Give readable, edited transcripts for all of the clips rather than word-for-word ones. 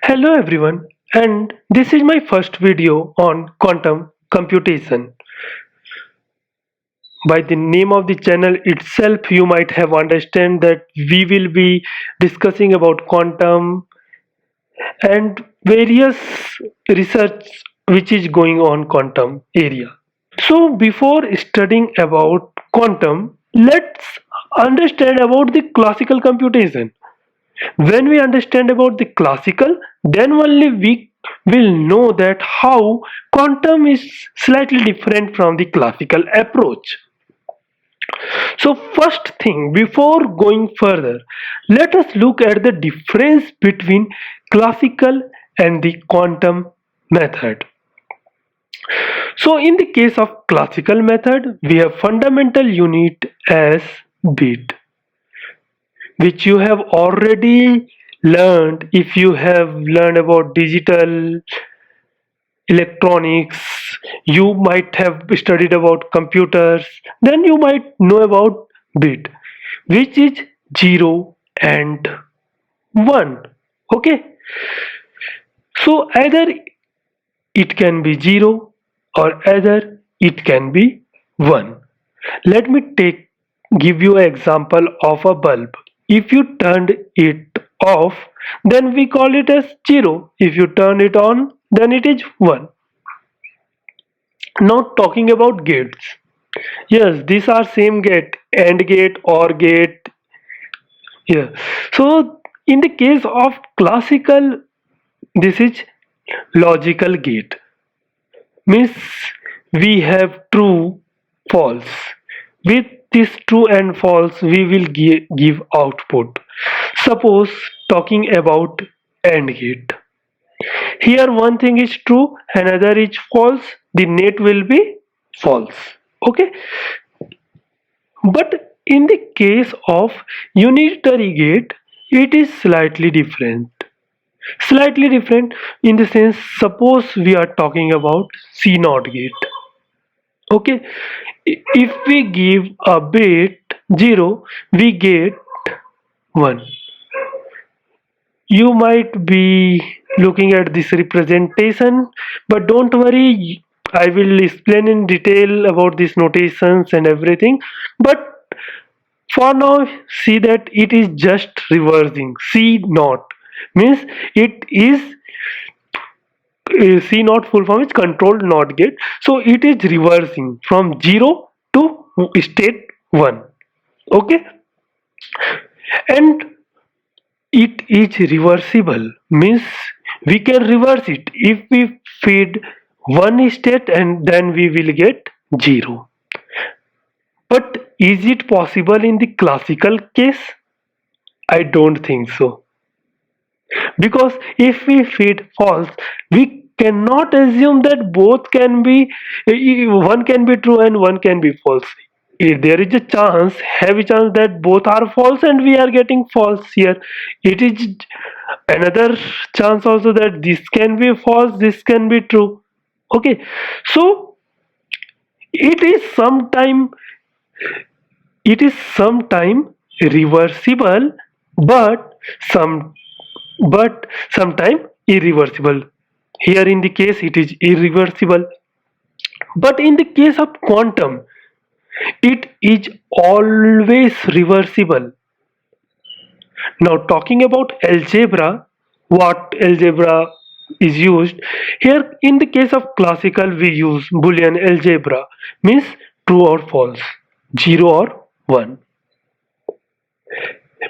Hello everyone, and this is my first video on quantum computation. By the name of the channel itself, you might have understand that we will be discussing about quantum and various research which is going on quantum area. So before studying about quantum, let's understand about the classical computation. When we understand about the classical, then only we will know that how quantum is slightly different from the classical approach. So first thing, before going further, let us look at the difference between classical and the quantum method. So in the case of classical method, we have fundamental unit as bit, which you have already learned if you have learned about digital electronics. You might have studied about computers, then you might know about bit, which is 0 and 1. Okay, so either it can be 0 or either it can be 1. Let me give you an example of a bulb. If you turned it off, then we call it as 0. If you turn it on, then it is 1. Now talking about gates. Yes, these are same gate, AND gate, OR gate. Yeah. So in the case of classical, this is logical gate. Means we have true, false. With this true and false, we will give output. Suppose talking about AND gate. Here one thing is true, another is false. The net will be false. Okay. But in the case of unitary gate, it is slightly different. Slightly different in the sense, suppose we are talking about C naught gate. Okay, if we give a bit 0, we get 1. You might be looking at this representation, but don't worry, I will explain in detail about these notations and everything. But for now, see that it is just reversing. C naught means it is C naught full form is controlled NOT gate. So it is reversing from 0 to state 1. Okay, and it is reversible means we can reverse it if we feed one state and then we will get 0. But is it possible in the classical case? I don't think so. Because if we feed false, we cannot assume that both can be, one can be true and one can be false. There is a chance, heavy chance that both are false and we are getting false here. It is another chance also that this can be false, this can be true. Okay, so it is sometime reversible, but some sometime irreversible. Here in the case it is irreversible, but in the case of quantum it is always reversible. Now talking about algebra, what algebra is used here. In the case of classical we use Boolean algebra, means true or false, 0 or 1.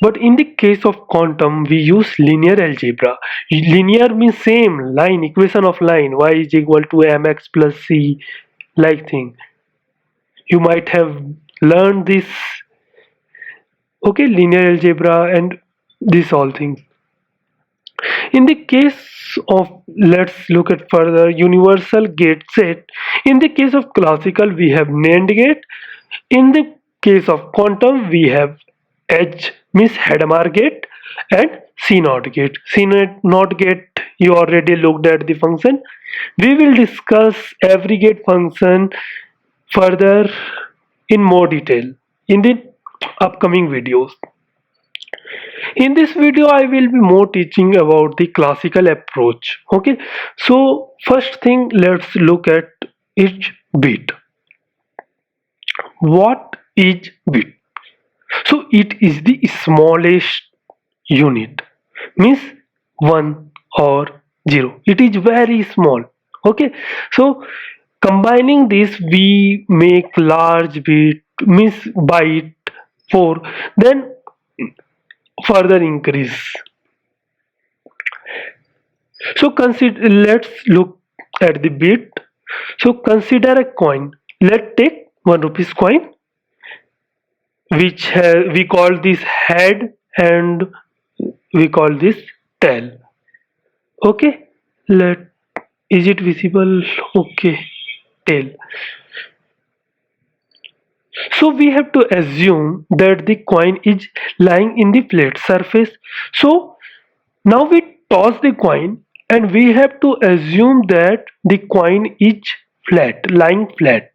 But in the case of quantum, we use linear algebra. Linear means same line, equation of line, y is equal to mx plus c, like thing. You might have learned this, okay, linear algebra and this all things. In the case of, let's look at further, universal gate set. In the case of classical, we have NAND gate. In the case of quantum, we have H means Hadamard gate and C naught gate. C naught gate, you already looked at the function. We will discuss every gate function further in more detail in the upcoming videos. In this video, I will be more teaching about the classical approach. Okay, so first thing, let's look at each bit. What is bit? So it is the smallest unit, means 1 or 0. It is very small. Okay, so combining this we make large bit, means byte 4, then further increase. So consider, let's look at the bit. So consider a coin. Let's take 1 rupees coin, which we call this head and we call this tail. Okay, let, is it visible? Okay, tail. So we have to assume that the coin is lying in the flat surface. So now we toss the coin and we have to assume that the coin is flat, lying flat.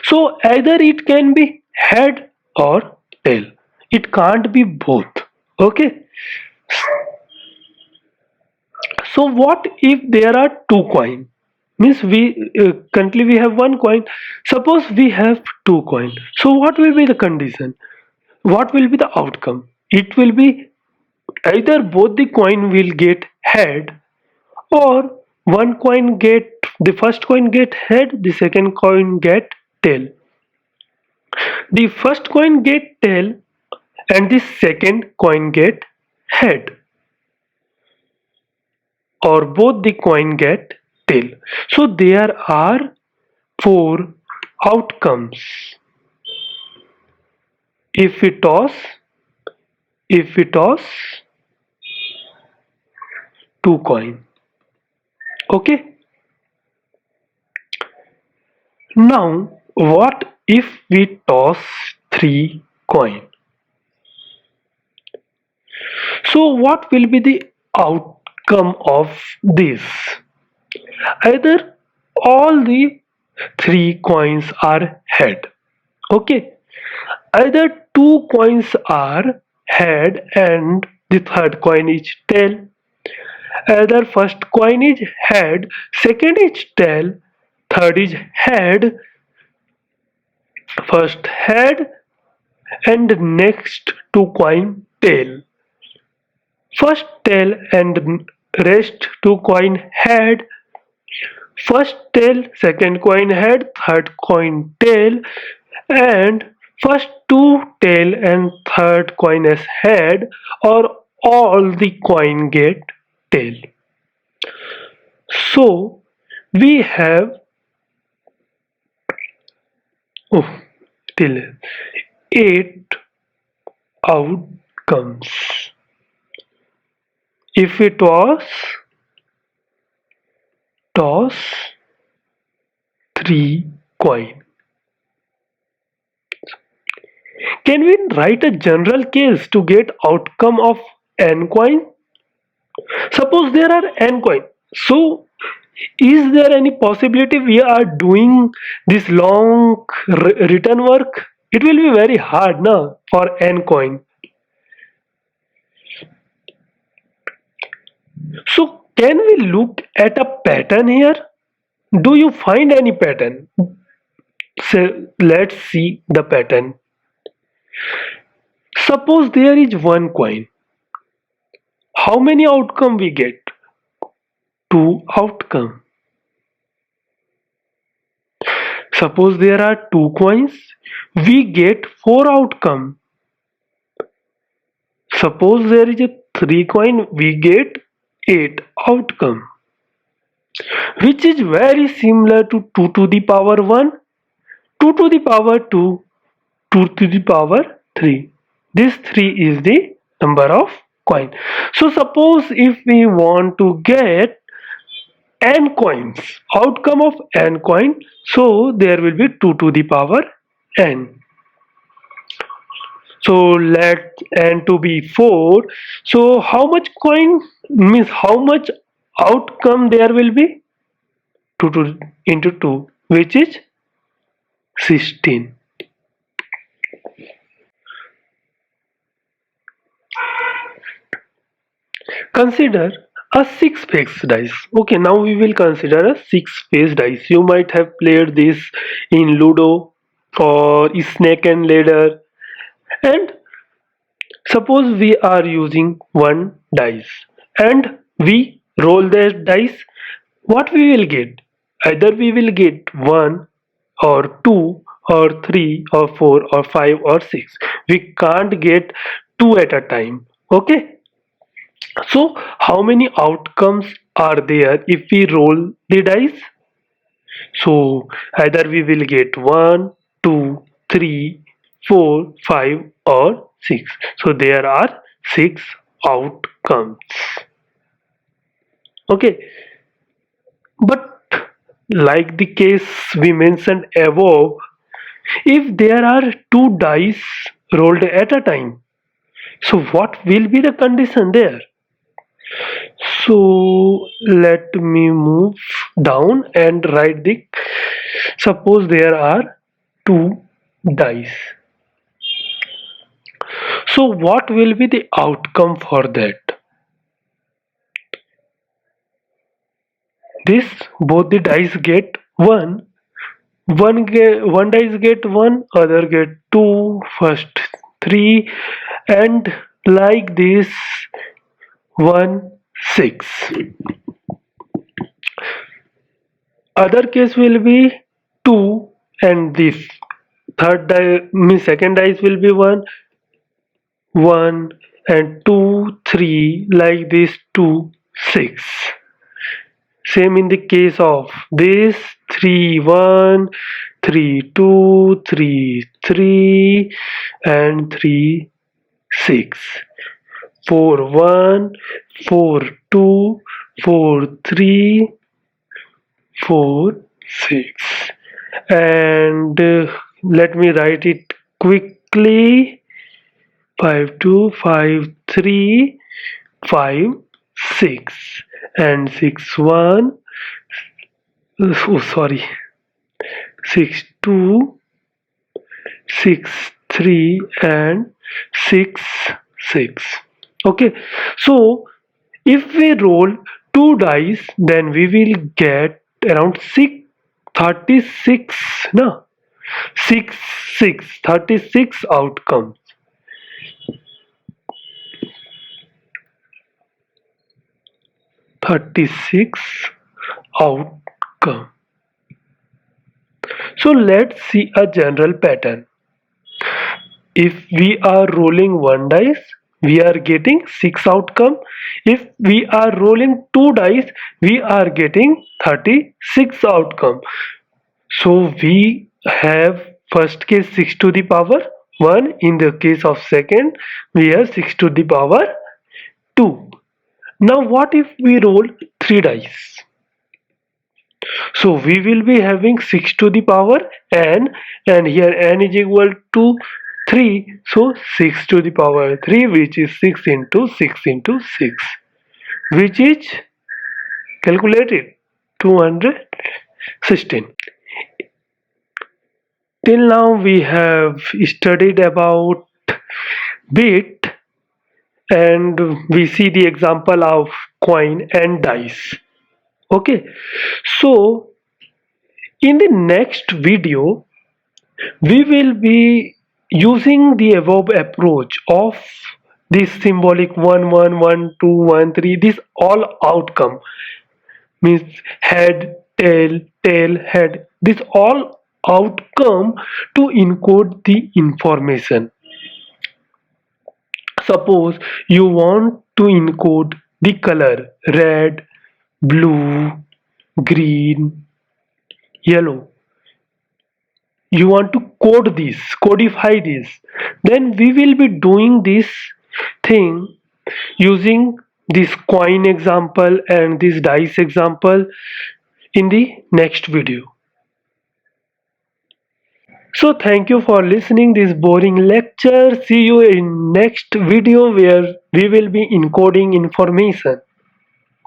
So either it can be head or tail. It can't be both. Okay. So what if there are two coins? Means we currently we have one coin. Suppose we have two coins. So what will be the condition? What will be the outcome? It will be either both the coin will get head, or one coin get, the first coin get head, the second coin get tail. The first coin get tail and the second coin get head, or both the coin get tail. So there are four outcomes. If we toss, if we toss two coin. Okay. Now what if we toss three coin? So what will be the outcome of this? Either all the three coins are head. Okay. Either two coins are head and the third coin is tail. Either first coin is head, second is tail, third is head, first head, and next two coin tail. First tail and rest two coin head. First tail, second coin head, third coin tail, and first two tail and third coin as head, or all the coin get tail. So we have till 8 outcomes. If it was toss 3 coin, can we write a general case to get outcome of n coin? Suppose there are n coin. So is there any possibility we are doing this long return work? It will be very hard na, for n coin. So can we look at a pattern here? Do you find any pattern? So let's see the pattern. Suppose there is one coin. How many outcome we get? 2 outcome. Suppose there are 2 coins, we get 4 outcome. Suppose there is a 3 coin, we get 8 outcome, which is very similar to 2 to the power 1, 2 to the power 2, 2 to the power 3. This 3 is the number of coin. So suppose if we want to get n coins, outcome of n coin, so there will be 2 to the power n. So let n to be 4. So how much coin, means how much outcome there will be? 2 into 2, which is 16. Consider a six-faced dice. Okay, now we will consider a six-faced dice. You might have played this in Ludo or Snake and Ladder. And suppose we are using one dice and we roll that dice, what we will get? Either we will get one or two or three or four or five or six. We can't get two at a time. Okay. So how many outcomes are there if we roll the dice? So either we will get one, two, three, four, five, or six. So there are six outcomes. Okay, but like the case we mentioned above, if there are two dice rolled at a time, so what will be the condition there? So let me move down and write the, suppose there are two dice. So what will be the outcome for that? This both the dice get one. One dice get one, other get two, first three, and like this one six. Other case will be two, and this third die means second dice will be one and two three, like this two six. Same in the case of this 3 1, 3 2, 3 3, and 3 6. 4 1, 4 2, 4 3, 4 6. And let me write it quickly. 5 2, 5 3, 5 6, and 6 1, oh sorry, 6 2, 6 3, and 6 6. Okay, so if we roll two dice, then we will get around 36, no, 6 6 36 outcomes. 36 outcome. So let's see a general pattern. If we are rolling one dice, we are getting 6 outcome. If we are rolling two dice, we are getting 36 outcome. So we have first case 6 to the power 1. In the case of second, we have 6 to the power 2. Now what if we roll 3 dice? So we will be having 6 to the power n, and here n is equal to 3. So 6 to the power 3, which is 6 into 6 into 6, which is calculated 216. Till now we have studied about bit, and we see the example of coin and dice. Okay, so in the next video we will be using the above approach of this symbolic 1 1 1 2 1 3, this all outcome means head tail head, this all outcome to encode the information. Suppose you want to encode the color red, blue, green, yellow. You want to codify this. Then we will be doing this thing using this coin example and this dice example in the next video. So thank you for listening this boring lecture. See you in next video where we will be encoding information.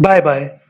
Bye bye.